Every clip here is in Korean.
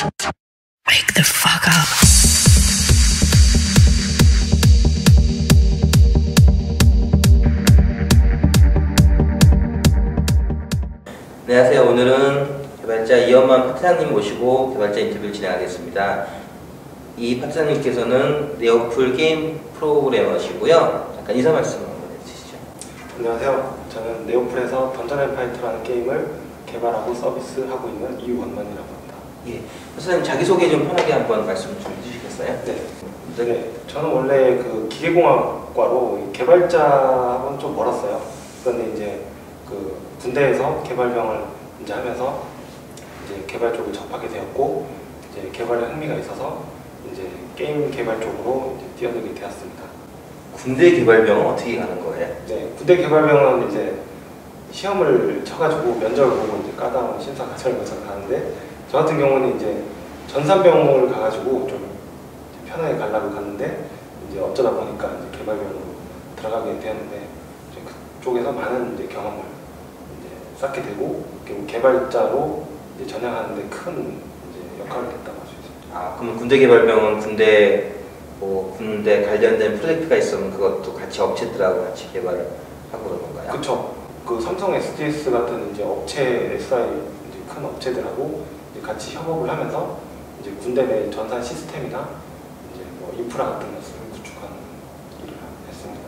Wake the fuck up. 안녕하세요. 오늘은 개발자 이현만 파트너님 모시고 개발자 인터뷰를 진행하겠습니다. 이 파트너님께서는 네오플 게임 프로그래머시고요. 잠깐 인사 말씀 한번 해주시죠. 안녕하세요. 저는 네오플에서 던전 앤 파이터라는 게임을 개발하고 서비스하고 있는 이원만이라고 합니다. 예, 파트너님 자기소개 좀 편하게 한번 말씀 좀 해주시겠어요? 네. 저는 원래 그 기계공학과로 개발자하고는 좀 멀었어요. 그런데 이제 그 군대에서 개발병을 이제 하면서 이제 개발 쪽을 접하게 되었고, 이제 개발에 흥미가 있어서 이제 게임 개발 쪽으로 이제 뛰어들게 되었습니다. 군대 개발병은 어떻게 가는 거예요? 네, 군대 개발병은 이제 시험을 쳐가지고 면접을 보고 이제 까다로운 심사 과정을 거쳐서 가는데, 저 같은 경우는 이제 전산병을 가가지고 좀 편하게 가려고 갔는데, 이제 어쩌다 보니까 이제 개발병으로 들어가게 되었는데, 이제 그쪽에서 많은 이제 경험을 이제 쌓게 되고, 결국 개발자로 이제 전향하는데 큰 이제 역할을 했다고 할 수 있습니다. 아, 그럼 군대 개발병은 군대 관련된 프로젝트가 있으면 그것도 같이 업체들하고 같이 개발을 하고 그런 건가요? 그렇죠. 그 삼성 SDS 같은 이제 업체 SI 이제 큰 업체들하고 이제 같이 협업을 하면서 이제 군대 내 전산 시스템이나 이제 뭐 인프라 같은 것을 구축하는 일을 했습니다.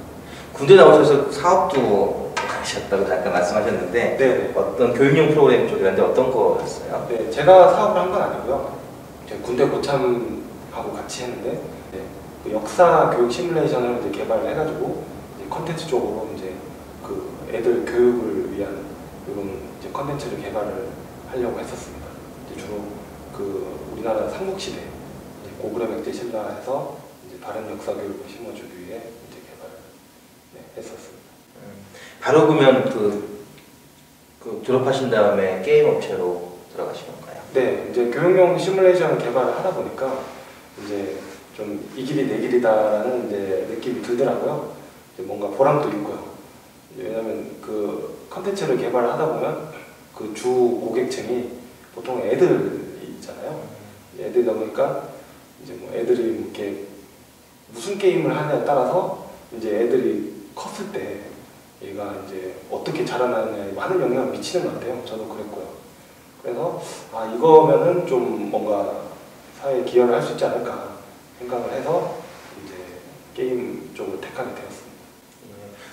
군대 나오셔서 사업도 하셨다고 잠깐 말씀하셨는데, 네. 어떤 교육용 프로그램 쪽이라는데 어떤 거였어요? 네, 제가 사업을 한 건 아니고요. 이제 군대 고참하고 같이 했는데, 네, 그 역사 교육 시뮬레이션을 이제 개발을 해가지고 이제 컨텐츠 쪽으로 이제 그 애들 교육을 위한 이런 이제 컨텐츠를 개발을 하려고 했었습니다. 이제 주로 그 우리나라 삼국시대 고구려 백제 신라에서 이제 바른 역사 교육을 심어주기 위해 이제 개발을 했었습니다. 바로 그러면 그 졸업하신 다음에 게임 업체로 들어가신 건가요? 네, 이제 교육용 시뮬레이션 개발을 하다 보니까 이제 좀 이 길이 내 길이다라는 이제 느낌이 들더라고요. 이제 뭔가 보람도 있고요. 왜냐면 그 컨텐츠를 개발을 하다 보면 그 주 고객층이 보통 애들이잖아요. 애들이다 보니까 이제 뭐 애들이 이렇게 무슨 게임을 하냐에 따라서 이제 애들이 컸을 때 얘가 이제 어떻게 자라나느냐에 많은 영향을 미치는 것 같아요. 저도 그랬고요. 그래서 아, 이거면은 좀 뭔가 사회에 기여를 할 수 있지 않을까 생각을 해서 이제 게임 쪽을 택하게 되었습니다.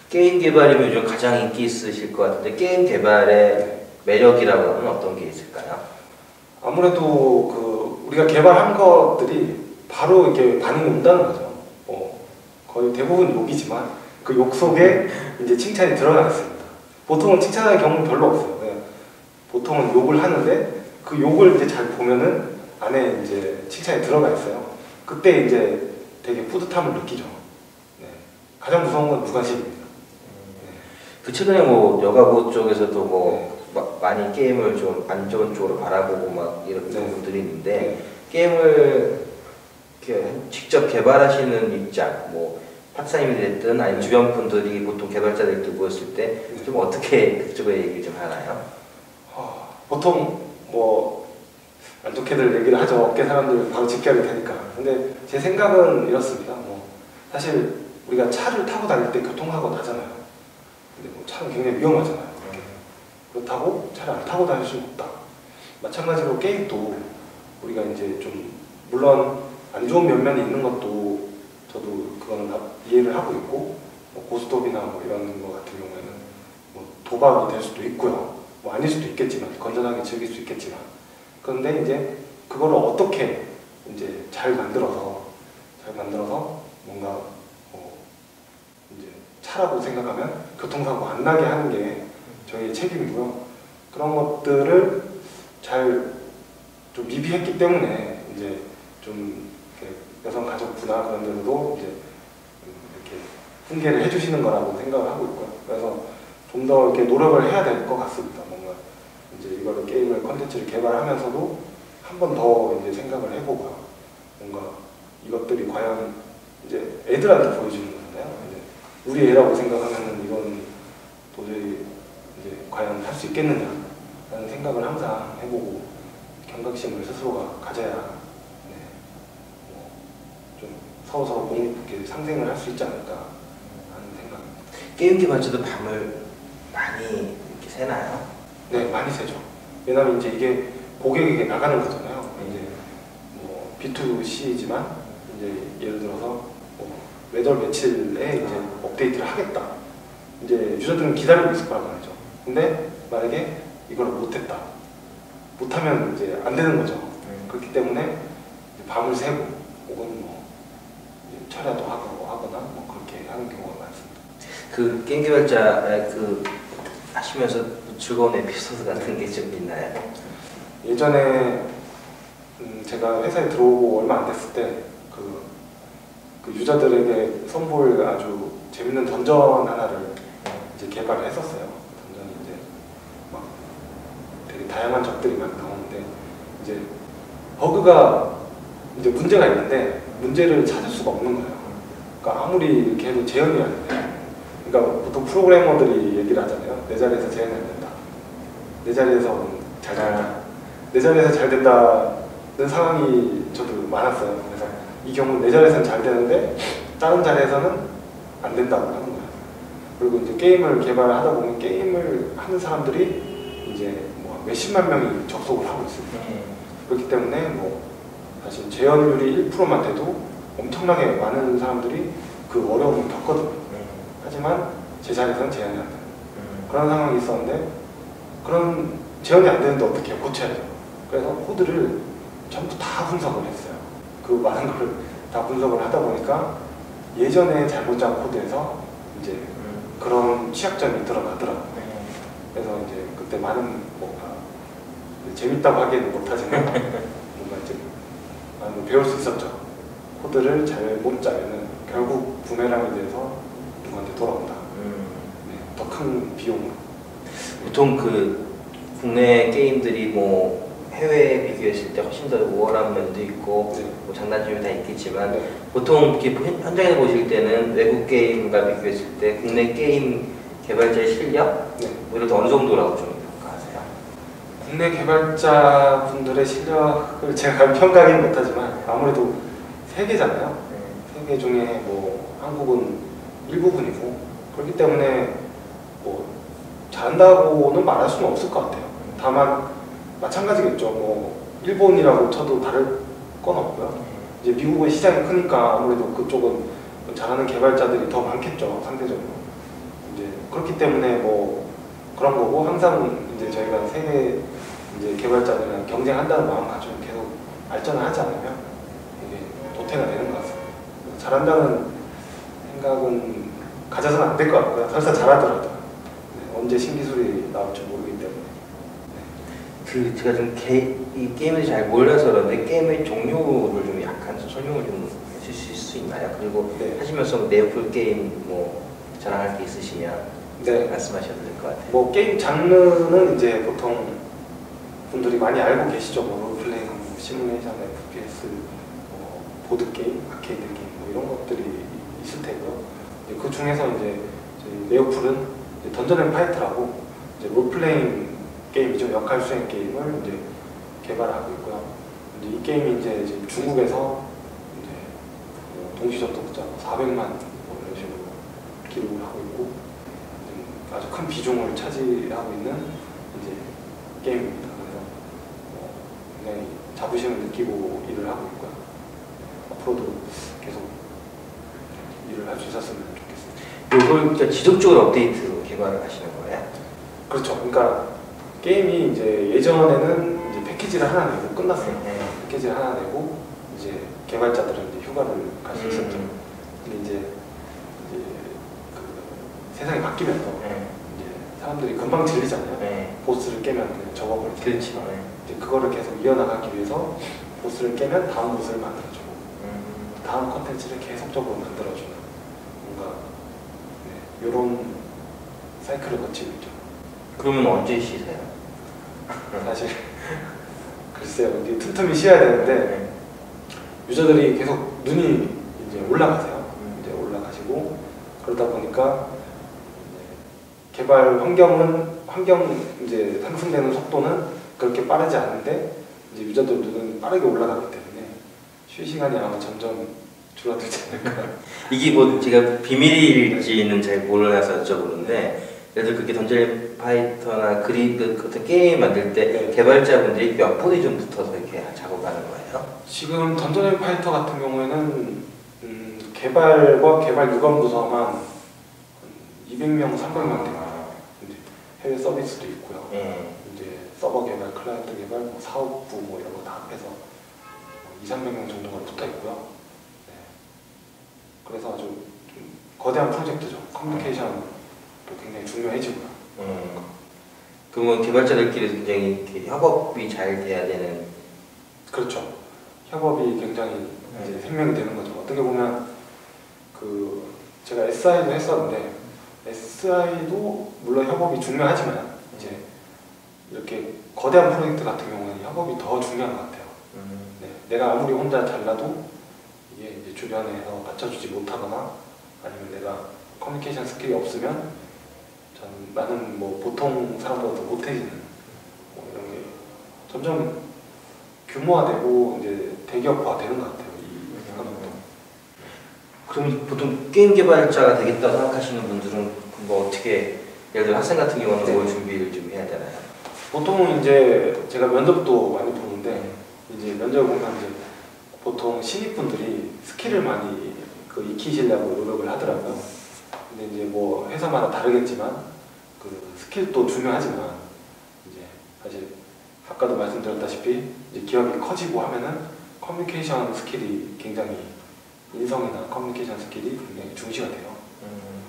게임 개발이면 요즘 가장 인기 있으실 것 같은데, 게임 개발의 매력이라고 하면 어떤 게 있을까요? 아무래도 그 우리가 개발한 것들이 바로 이렇게 반응이 온다는 거죠. 거의 대부분 욕이지만 그 욕 속에 이제 칭찬이 들어가 있습니다. 보통은 칭찬하는 경우는 별로 없어요. 보통은 욕을 하는데 그 욕을 이제 잘 보면은 안에 이제 칭찬이 들어가 있어요. 그때 이제 되게 뿌듯함을 느끼죠. 네. 가장 무서운 건 무관심입니다. 그 최근에 뭐 여가부 쪽에서도 많이 게임을 좀 안 좋은 쪽으로 바라보고 막 이런 부분들이 있는데, 게임을 이렇게 직접 개발하시는 입장, 뭐 파트타임이 됐든 아니면 주변 분들이 보통 개발자들끼리 모였을 때 좀 어떻게 그쪽에 얘기를 좀 하나요? 보통 뭐 안 좋게들 얘기를 하죠. 업계 사람들 바로 직결이 되니까. 근데 제 생각은 이렇습니다. 뭐 사실 우리가 차를 타고 다닐 때 교통사고 나잖아요. 근데 뭐 차는 굉장히 위험하잖아요. 그렇다고 차를 안 타고 다닐 수는 없다. 마찬가지로 게임도 우리가 이제 좀 물론 안 좋은 면면이 있는 것도 저도 그거는 이해를 하고 있고, 뭐 고스톱이나 뭐 이런 거 같은 경우에는 뭐 도박이 될 수도 있고요. 뭐 아닐 수도 있겠지만, 건전하게 즐길 수 있겠지만, 그런데 이제 그거를 어떻게 이제 잘 만들어서 뭔가 이제 차라고 생각하면 교통사고 안 나게 하는 게 저희의 책임이고요. 그런 것들을 잘 좀 미비했기 때문에 이제 좀 여성가족부나 그런 데서도 이제 이렇게 훈계를 해주시는 거라고 생각을 하고 있고요. 그래서 좀 더 이렇게 노력을 해야 될 것 같습니다. 뭔가 이제 이거를 게임을 컨텐츠를 개발하면서도 한 번 더 이제 생각을 해보고요. 뭔가 이것들이 과연 이제 애들한테 보여주는 거잖아요. 이제 우리 애라고 생각하면은 이건 도저히 이제 과연 할 수 있겠느냐라는 생각을 항상 해보고 경각심을 스스로가 가져야 네, 뭐좀 서로 이렇게 상생을 할 수 있지 않을까 하는 생각입니다. 게임 개발자도 밤을 많이 이렇게 새나요? 네, 많이 세죠. 왜냐면 이제 이게 고객에게 나가는 거잖아요. 이제 뭐 B2C지만 이제 예를 들어서 뭐 매달 며칠에 이제 업데이트를 하겠다. 이제 유저들은 기다리고 있을 거란 말이죠. 근데 만약에 이걸 못했다. 못하면 이제 안 되는 거죠. 그렇기 때문에 이제 밤을 새고 혹은 뭐 철야도 하거나 뭐 그렇게 하는 경우가 많습니다. 그 게임 개발자 그 하시면서 즐거운 에피소드 같은 게 좀 있나요? 예전에 제가 회사에 들어오고 얼마 안 됐을 때 그 유저들에게 선보일 아주 재밌는 던전 하나를 이제 개발을 했었어요. 던전이 이제 막 되게 다양한 적들이 막 나오는데 이제 버그가 이제 문제가 있는데 문제를 찾을 수가 없는 거예요. 그러니까 아무리 이렇게 해도 재현이 안 돼요. 그러니까 보통 프로그래머들이 얘기를 하잖아요. 내 자리에서 재현이 안 된다. 내 자리에서 잘 된다. 내 자리에서 잘 된다는 상황이 저도 많았어요. 그래서 이 경우 내 자리에서는 잘 되는데 다른 자리에서는 안 된다고 하는 거예요. 그리고 이제 게임을 개발하다 보면 게임을 하는 사람들이 이제 뭐 몇십만 명이 접속을 하고 있습니다. 그렇기 때문에 뭐 사실 재현율이 1%만 돼도 엄청나게 많은 사람들이 그 어려움을 겪거든요. 하지만 제 자리에서는 재현이 안 돼요. 그런 상황이 있었는데 그런 재현이 안 되는데 어떻게 고쳐야죠. 그래서 코드를 전부 다 분석을 했어요. 그 많은 걸 다 분석을 하다 보니까 예전에 잘못 짠 코드에서 이제 그런 취약점이 드러나더라고요. 그래서 이제 그때 많은 뭐가 재밌다고 하기에는 못하지만 뭔가 이제 많은 걸 배울 수 있었죠. 코드를 잘못 짜면은 결국 부메랑이 돼서 누구한테 돌아온다. 네, 더 큰 비용으로. 보통 그 국내 게임들이 뭐 해외에 비교했을 때 훨씬 더 우월한 면도 있고 네. 뭐 장단점이 다 있겠지만 네. 보통 이렇게 현장에 보실 때는 외국 게임과 비교했을 때 국내 게임 개발자의 실력 네. 뭐 이런 게 어느 정도라고 좀 평가하세요? 국내 개발자분들의 실력을 제가 평가하기는 못하지만 아무래도 세계잖아요. 세계 중에 뭐 한국은 일부분이고 그렇기 때문에 뭐 잘한다고는 말할 수는 없을 것 같아요. 다만 마찬가지겠죠. 뭐 일본이라고 쳐도 다를 건 없고요. 이제 미국은 시장이 크니까 아무래도 그쪽은 잘하는 개발자들이 더 많겠죠. 상대적으로. 이제 그렇기 때문에 뭐 그런 거고 항상 이제 저희가 세계 이제 개발자들이랑 경쟁한다는 마음 가지고 계속 발전을 하지 않으면 이게 도태가 되는 것 같습니다. 잘한다는 생각은 가져서는 안 될 것 같고요. 설사 잘하더라도 언제 신기술이 나올지 모르기 때문에. 그 제가 좀 이 게임을 잘 몰라서 그런데 게임의 종류를 좀 약간 설명을 좀 해주실 수 있나요? 그리고 네. 하시면서 네오플 게임 뭐 자랑할 게 있으시면 네. 말씀하셔도 될 것 같아요. 뭐 게임 장르는 이제 보통 분들이 많이 알고 계시죠. 뭐 롤플레잉, 뭐 시뮬레이션, FPS, 뭐 보드 게임, 아케이드 게임 뭐 이런 것들이 있을 테고요. 그 중에서 이제 저희 네오플은 이제 던전 앤 파이트라고 이제 롤플레잉 게임이죠. 역할 수행 게임을 이제 개발하고 있고요. 이제 이 게임이 이제 지금 중국에서 이제 동시 접속자 400만 뭐 이런 식으로 기록을 하고 있고 아주 큰 비중을 차지하고 있는 이제 게임입니다. 그래서 굉장히 자부심을 느끼고 일을 하고 있고요. 앞으로도 계속 일을 할 수 있었으면 좋겠습니다. 이걸 지속적으로 업데이트 개발을 하시는 거예요? 그렇죠. 그러니까 게임이 이제 예전에는 이제 패키지를 하나 내고 끝났어요. 패키지를 하나 내고 이제 개발자들은 이제 휴가를 갈 수 있었죠. 근데 이제 그 세상이 바뀌면서 이제 사람들이 금방 질리잖아요. 보스를 깨면 그냥 접어버리죠. 그렇죠. 이제 그거를 계속 이어나가기 위해서 보스를 깨면 다음 보스를 만들어주고 다음 컨텐츠를 계속적으로 만들어주는 뭔가 이런 사이클을 거치고 있죠. 그러면 언제 쉬세요? 사실 글쎄요. 이제 틈틈이 쉬어야 되는데 유저들이 계속 눈이 이제 올라가세요. 이제 올라가시고 그러다 보니까 개발 환경 이제 상승되는 속도는 그렇게 빠르지 않은데 이제 유저들 눈은 빠르게 올라가기 때문에 쉴 시간이 아마 점점 줄어들지 않을까. 이게 뭐 제가 비밀일지는 잘 몰라서 여쭤보는데 예를 들어 그렇게 던전 파이터나 그 어떤 게임 만들 때 네. 개발자분들이 몇 분이 좀 붙어서 이렇게 작업하는 거예요? 지금 던전 앤 파이터 같은 경우에는 개발과 개발 유관 부서만 200명, 300명 됩니다. 이제 해외 서비스도 있고요. 이제 서버 개발, 클라이언트 개발, 뭐 사업부 뭐 이런 거 다 합해서 2, 300명 정도가 붙어 있고요. 네. 그래서 아주 좀 거대한 프로젝트죠. 커뮤니케이션도 굉장히 중요해지고요. 그러면 개발자들끼리 굉장히 이렇게 협업이 잘 돼야 되는. 그렇죠. 협업이 굉장히 이제 생명이 되는 거죠. 어떻게 보면 그 제가 SI도 했었는데 SI도 물론 협업이 중요하지만 이제 이렇게 거대한 프로젝트 같은 경우는 협업이 더 중요한 것 같아요. 네, 내가 아무리 혼자 잘라도 이게 이제 주변에서 받쳐주지 못하거나 아니면 내가 커뮤니케이션 스킬이 없으면 나는 뭐 보통 사람보다 더 못해지는 뭐 이런 게 점점 규모화되고 이제 대기업화되는 것 같아요. 이 산업도. 그럼 보통 게임 개발자가 되겠다 생각하시는 분들은 뭐 어떻게 예를 들어 학생 같은 경우는 네. 뭘 준비를 좀 해야 되나요? 보통은 이제 제가 면접도 많이 보는데 이제 면접 보면 이제 보통 신입분들이 스킬을 많이 그 익히시려고 노력을 하더라고요. 근데 이제 뭐 회사마다 다르겠지만 그 스킬도 중요하지만 이제 사실 아까도 말씀드렸다시피 이제 기업이 커지고 하면은 커뮤니케이션 스킬이 굉장히 인성이나 커뮤니케이션 스킬이 굉장히 중시가 돼요.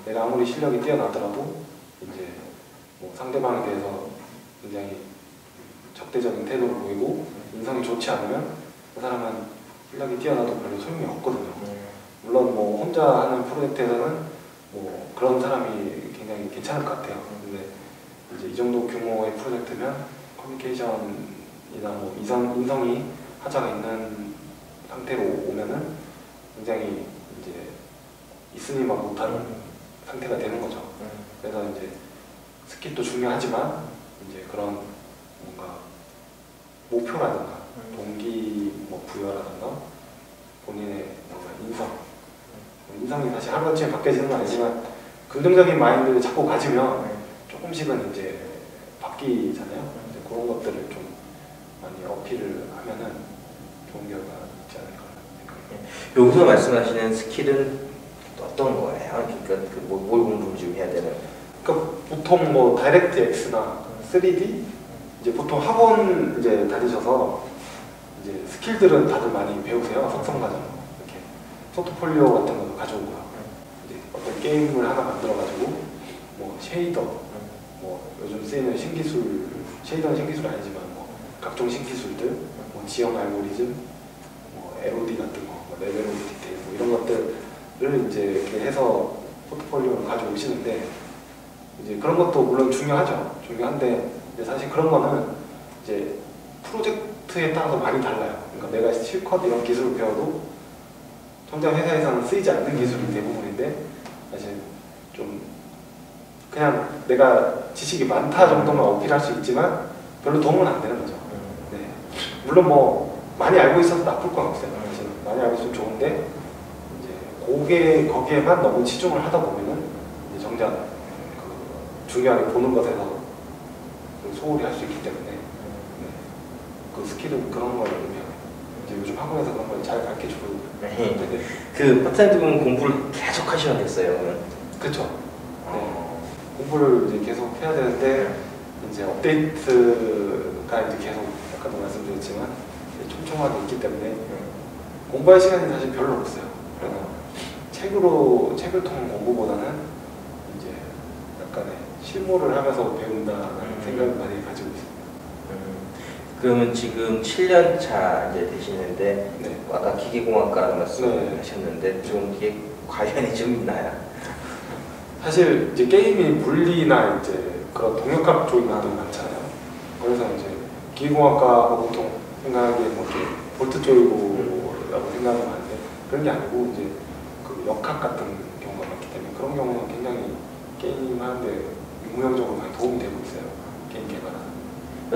내가 아무리 실력이 뛰어나더라도 이제 뭐 상대방에 대해서 굉장히 적대적인 태도를 보이고 인성이 좋지 않으면 그 사람은 실력이 뛰어나도 별로 소용이 없거든요. 물론 뭐 혼자 하는 프로젝트에서는 뭐 그런 사람이 굉장히 괜찮을 것 같아요. 근데 이제 이 정도 규모의 프로젝트면 커뮤니케이션이나 뭐 인성이 하자가 있는 상태로 오면은 굉장히 이제 있으니만 못하는 상태가 되는 거죠. 그래서 이제 스킬도 중요하지만 이제 그런 뭔가 목표라든가 동기 뭐 부여라든가 본인의 뭔가 인성이 사실 하루아침에 바뀌어지는 건 아니지만 긍정적인 마인드를 자꾸 가지면 조금씩은 이제 바뀌잖아요. 이제 그런 것들을 좀 많이 어필을 하면은 좋은 결과 있지 않을까 생각해요. 여기서 말씀하시는 스킬은 어떤 거예요? 그러니까 뭘 공부를 좀 해야 되는? 그러니까 보통 뭐 다이렉트 X나 3D 이제 보통 학원 이제 다니셔서 이제 스킬들은 다들 많이 배우세요. 석성 과정 이렇게 포트폴리오 같은 것도 가져오고요. 이제 어떤 게임을 하나 만들어 가지고 뭐 쉐이더 뭐 요즘 쓰이는 신기술 쉐이더는 신기술이 아니지만 뭐 각종 신기술들 뭐 지형 알고리즘 뭐 LOD 같은 거 뭐 레벨 오브 디테일 뭐 이런 것들을 이제 이렇게 해서 포트폴리오를 가져오시는데 이제 그런 것도 물론 중요하죠. 중요한데 이제 사실 그런 거는 이제 프로젝트에 따라서 많이 달라요. 그러니까 내가 실컷 이런 기술을 배워도 정작 회사에서는 쓰이지 않는 기술이 대부분인데 사실 좀 그냥 내가 지식이 많다 정도만 어필할 수 있지만 별로 도움은 안 되는 거죠. 네. 물론 뭐 많이 알고 있어서 나쁠 건 없어요. 사실 많이 알고 있으면 좋은데 이제 거기에만 너무 치중을 하다 보면은 이제 정작 그 중요하게 보는 것에서 소홀히 할 수 있기 때문에 네. 그 스킬은 그런 걸 의미하고 이제 요즘 학원에서 그런 걸 잘 가르쳐주고 네. 그 파트타임 보면 공부를 계속 하셔야겠어요. 그러면. 그렇죠. 네. 공부를 이제 계속 해야 되는데 이제 업데이트가 이제 계속 아까도 말씀드렸지만 촘촘하게 있기 때문에 공부할 시간이 사실 별로 없어요. 그래서 책을 통한 공부보다는 이제 약간의 실무를 하면서 배운다는 생각을 많이 가지고 있습니다. 그러면 지금 7년 차 이제 되시는데 네. 아까 기계공학과라는 말씀을 네. 하셨는데 좀 이게 관련이 좀 있나요? 사실 이제 게임이 물리나 이제 그런 동역학 쪽인 것들이 많잖아요. 그래서 이제 기계공학과가 보통 생각하기에 뭐 이렇게 볼트 쪽이라고 생각하면 많은데 그런 게 아니고 이제 그 역학 같은 경우가 많기 때문에 그런 경우는 굉장히 게임 하는데 응용적으로 많이 도움이 되고 있어요. 게임 개발하는.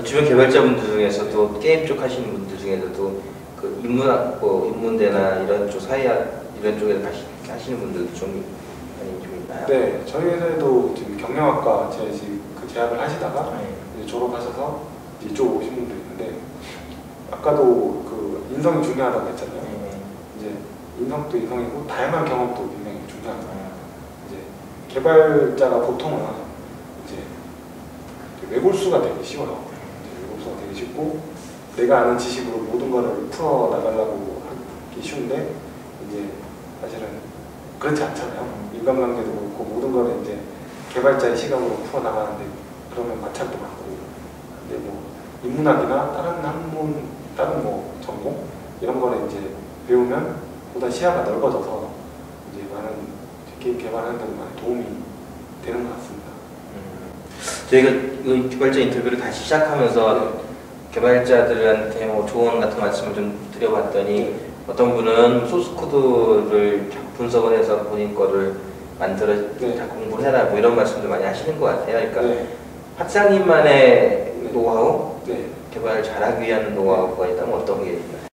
주변 개발자분들 중에서도 게임 쪽 하시는 분들 중에서도 그 인문대나 이런 쪽 사회학 이런 쪽에 하시는 분들도 좀 많이 좀 있나요? 네, 저희 회사에도 지금 경영학과 그 재학을 하시다가 네. 이제 졸업하셔서 이제 이쪽 오신 분도 있는데 아까도 그 인성이 중요하다고 했잖아요. 네. 이제 인성도 인성이고 다양한 경험도 굉장히 중요하다. 아, 이제 개발자가 보통은 이제 외골수가 되기 쉬워요. 이제 외골수가 되기 쉽고 내가 아는 지식으로 모든 거를 풀어 나가려고 하기 쉬운데 이제 사실은 그렇지 않잖아요. 인간관계도 그렇고 모든 거를 이제 개발자의 시각으로 풀어 나가는데 그러면 마찰도 많고 근데 뭐 인문학이나 다른 학문, 다른 뭐 전공 이런 거를 이제 배우면 보다 시야가 넓어져서 이제 많은 게임 개발하는 데도 많이 도움이 되는 것 같습니다. 저희가 이 개발자 인터뷰를 다시 시작하면서 개발자들한테 뭐 조언 같은 말씀을 좀 드려봤더니 어떤 분은 소스 코드를 분석을 해서 본인 거를 만들어 다 공부를 해라 뭐 이런 말씀도 많이 하시는 것 같아요. 그러니까 학장님만의 노하우, 개발을 잘하기 위한 노하우가 있다면 어떤 게 있나요?